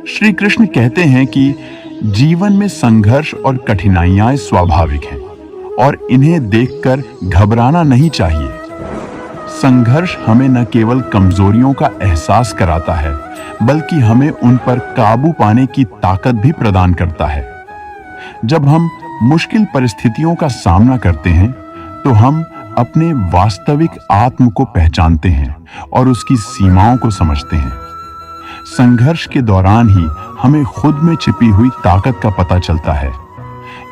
श्री कृष्ण कहते हैं कि जीवन में संघर्ष और कठिनाइयां स्वाभाविक हैं और इन्हें देखकर घबराना नहीं चाहिए। संघर्ष हमें न केवल कमजोरियों का एहसास कराता है, बल्कि हमें उन पर काबू पाने की ताकत भी प्रदान करता है। जब हम मुश्किल परिस्थितियों का सामना करते हैं, तो हम अपने वास्तविक आत्म को पहचानते हैं और उसकी सीमाओं को समझते हैं। संघर्ष के दौरान ही हमें खुद में छिपी हुई ताकत का पता चलता है।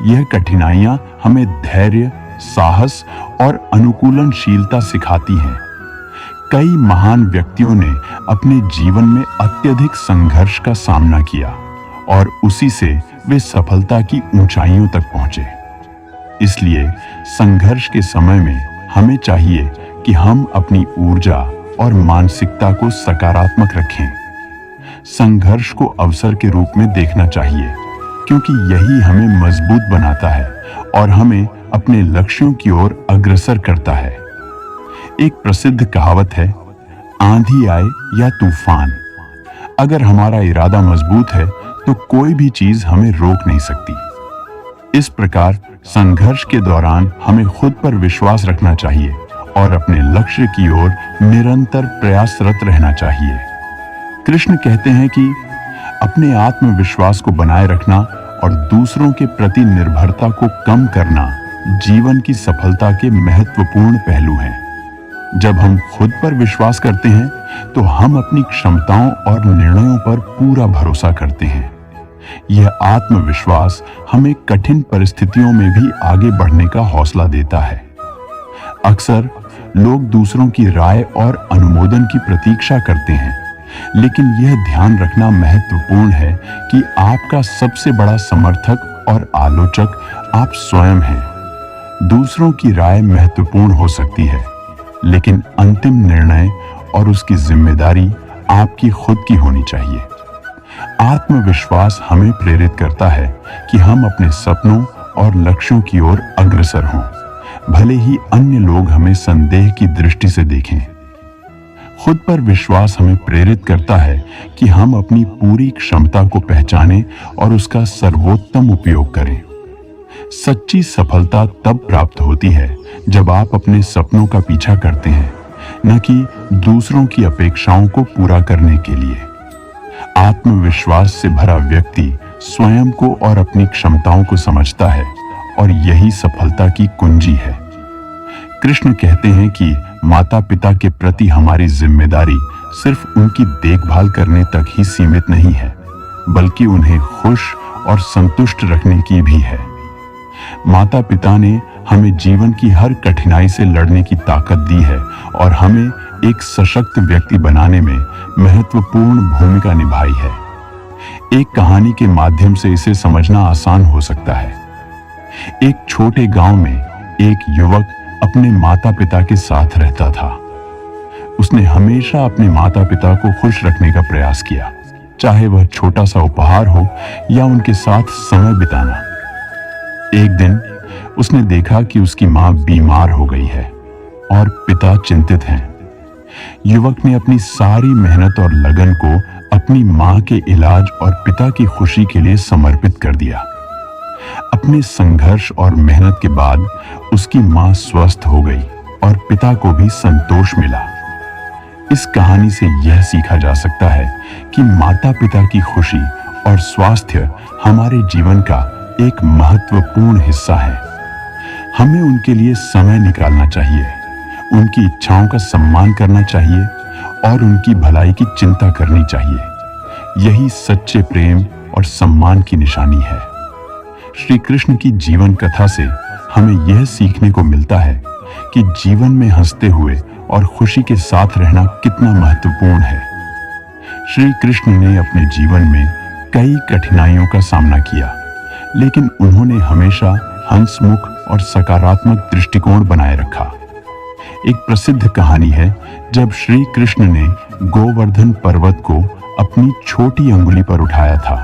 यह कठिनाइयां हमें धैर्य, साहस और अनुकूलनशीलता सिखाती हैं। कई महान व्यक्तियों ने अपने जीवन में अत्यधिक संघर्ष का सामना किया और उसी से वे सफलता की ऊंचाइयों तक पहुंचे। इसलिए संघर्ष के समय में हमें चाहिए कि हम अपनी ऊर्जा और मानसिकता को सकारात्मक रखें। संघर्ष को अवसर के रूप में देखना चाहिए, क्योंकि यही हमें मजबूत बनाता है और हमें अपने लक्ष्यों की ओर अग्रसर करता है। एक प्रसिद्ध कहावत है, आंधी आए या तूफान, अगर हमारा इरादा मजबूत है तो कोई भी चीज हमें रोक नहीं सकती। इस प्रकार संघर्ष के दौरान हमें खुद पर विश्वास रखना चाहिए और अपने लक्ष्य की ओर निरंतर प्रयासरत रहना चाहिए। कृष्ण कहते हैं कि अपने आत्मविश्वास को बनाए रखना और दूसरों के प्रति निर्भरता को कम करना जीवन की सफलता के महत्वपूर्ण पहलू हैं। जब हम खुद पर विश्वास करते हैं, तो हम अपनी क्षमताओं और निर्णयों पर पूरा भरोसा करते हैं। यह आत्मविश्वास हमें कठिन परिस्थितियों में भी आगे बढ़ने का हौसला देता है। अक्सर लोग दूसरों की राय और अनुमोदन की प्रतीक्षा करते हैं, लेकिन यह ध्यान रखना महत्वपूर्ण है कि आपका सबसे बड़ा समर्थक और आलोचक आप स्वयं हैं। दूसरों की राय महत्वपूर्ण हो सकती है, लेकिन अंतिम निर्णय और उसकी जिम्मेदारी आपकी खुद की होनी चाहिए। आत्मविश्वास हमें प्रेरित करता है कि हम अपने सपनों और लक्ष्यों की ओर अग्रसर हों, भले ही अन्य लोग हमें संदेह की दृष्टि से देखें। खुद पर विश्वास हमें प्रेरित करता है कि हम अपनी पूरी क्षमता को पहचानें और उसका सर्वोत्तम उपयोग करें। सच्ची सफलता तब प्राप्त होती है जब आप अपने सपनों का पीछा करते हैं, न कि दूसरों की अपेक्षाओं को पूरा करने के लिए। आत्मविश्वास से भरा व्यक्ति स्वयं को और अपनी क्षमताओं को समझता है, और यही सफलता की कुंजी है। कृष्ण कहते हैं कि माता पिता के प्रति हमारी जिम्मेदारी सिर्फ उनकी देखभाल करने तक ही सीमित नहीं है, बल्कि उन्हें खुश और संतुष्ट रखने की भी है। माता पिता ने हमें जीवन की हर कठिनाई से लड़ने की ताकत दी है और हमें एक सशक्त व्यक्ति बनाने में महत्वपूर्ण भूमिका निभाई है। एक कहानी के माध्यम से इसे समझना आसान हो सकता है। एक छोटे गांव में एक युवक अपने माता पिता के साथ रहता था। उसने हमेशा अपने माता पिता को खुश रखने का प्रयास किया, चाहे वह छोटा सा उपहार हो या उनके साथ समय बिताना। एक दिन उसने देखा कि उसकी मां बीमार हो गई है और पिता चिंतित हैं। युवक ने अपनी सारी मेहनत और लगन को अपनी मां के इलाज और पिता की खुशी के लिए समर्पित कर दिया। अपने संघर्ष और मेहनत के बाद उसकी मां स्वस्थ हो गई और पिता को भी संतोष मिला। इस कहानी से यह सीखा जा सकता है कि माता पिता की खुशी और स्वास्थ्य हमारे जीवन का एक महत्वपूर्ण हिस्सा है। हमें उनके लिए समय निकालना चाहिए, उनकी इच्छाओं का सम्मान करना चाहिए और उनकी भलाई की चिंता करनी चाहिए। यही सच्चे प्रेम और सम्मान की निशानी है। श्री कृष्ण की जीवन कथा से हमें यह सीखने को मिलता है कि जीवन में हंसते हुए और खुशी के साथ रहना कितना महत्वपूर्ण है। श्री कृष्ण ने अपने जीवन में कई कठिनाइयों का सामना किया, लेकिन उन्होंने हमेशा हंसमुख और सकारात्मक दृष्टिकोण बनाए रखा। एक प्रसिद्ध कहानी है जब श्री कृष्ण ने गोवर्धन पर्वत को अपनी छोटी अंगुली पर उठाया था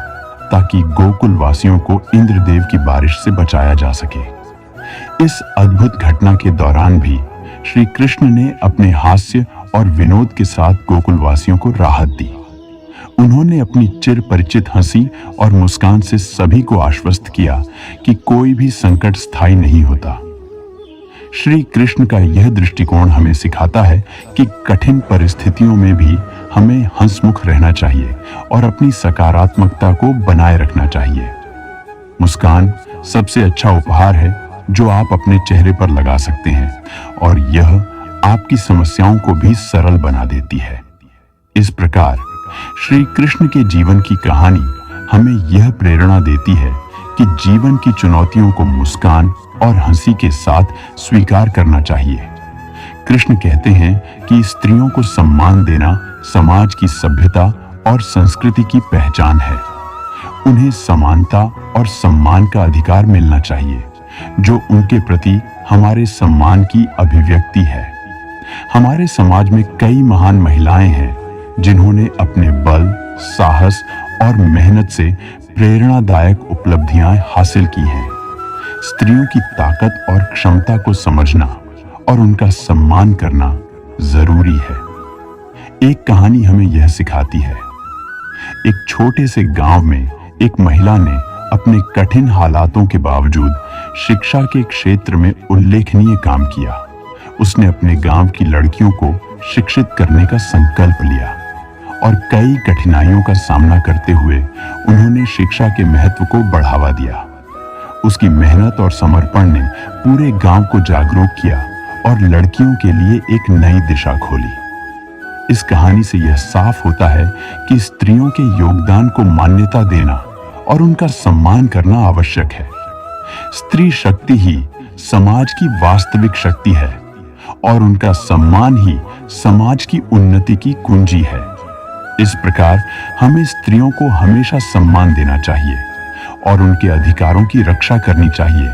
ताकि गोकुल वासियों को इंद्रदेव की बारिश से बचाया जा सके। इस अद्भुत घटना के दौरान भी श्री कृष्ण ने अपने हास्य और विनोद के साथ गोकुलवासियों को राहत दी। उन्होंने अपनी चिर परिचित हंसी और मुस्कान से सभी को आश्वस्त किया कि कोई भी संकट स्थायी नहीं होता। श्री कृष्ण का यह दृष्टिकोण हमें सिखाता है कि कठिन परिस्थितियों में भी हमें हंसमुख रहना चाहिए और अपनी सकारात्मकता को बनाए रखना चाहिए। मुस्कान सबसे अच्छा उपहार है जो आप अपने चेहरे पर लगा सकते हैं और यह आपकी समस्याओं को भी सरल बना देती है। इस प्रकार श्री कृष्ण के जीवन की कहानी हमें यह प्रेरणा देती है कि जीवन की चुनौतियों को मुस्कान और हंसी के साथ स्वीकार करना चाहिए। कृष्ण कहते हैं कि स्त्रियों को सम्मान देना समाज की सभ्यता और संस्कृति की पहचान है। उन्हें समानता और सम्मान का अधिकार मिलना चाहिए, जो उनके प्रति हमारे सम्मान की अभिव्यक्ति है। हमारे समाज में कई महान महिलाएं हैं जिन्होंने अपने बल, साहस और मेहनत से प्रेरणादायक उपलब्धियां हासिल की हैं। स्त्रियों की ताकत और क्षमता को समझना और उनका सम्मान करना जरूरी है। एक कहानी हमें यह सिखाती है। एक छोटे से गांव में एक महिला ने अपने कठिन हालातों के बावजूद शिक्षा के क्षेत्र में उल्लेखनीय काम किया। उसने अपने गांव की लड़कियों को शिक्षित करने का संकल्प लिया और कई कठिनाइयों का सामना करते हुए उन्होंने शिक्षा के महत्व को बढ़ावा दिया। उसकी मेहनत और समर्पण ने पूरे गांव को जागरूक किया और लड़कियों के लिए एक नई दिशा खोली। इस कहानी से यह साफ होता है कि स्त्रियों के योगदान को मान्यता देना और उनका सम्मान करना आवश्यक है। स्त्री शक्ति ही समाज की वास्तविक शक्ति है और उनका सम्मान ही समाज की उन्नति की कुंजी है। इस प्रकार हमें स्त्रियों को हमेशा सम्मान देना चाहिए और उनके अधिकारों की रक्षा करनी चाहिए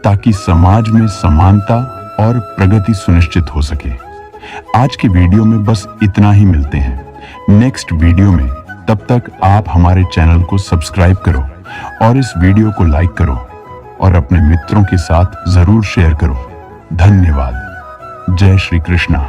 ताकि समाज में समानता और प्रगति सुनिश्चित हो सके। आज के वीडियो में बस इतना ही। मिलते हैं नेक्स्ट वीडियो में। तब तक आप हमारे चैनल को सब्सक्राइब करो और इस वीडियो को लाइक करो और अपने मित्रों के साथ जरूर शेयर करो। धन्यवाद। जय श्री कृष्णा।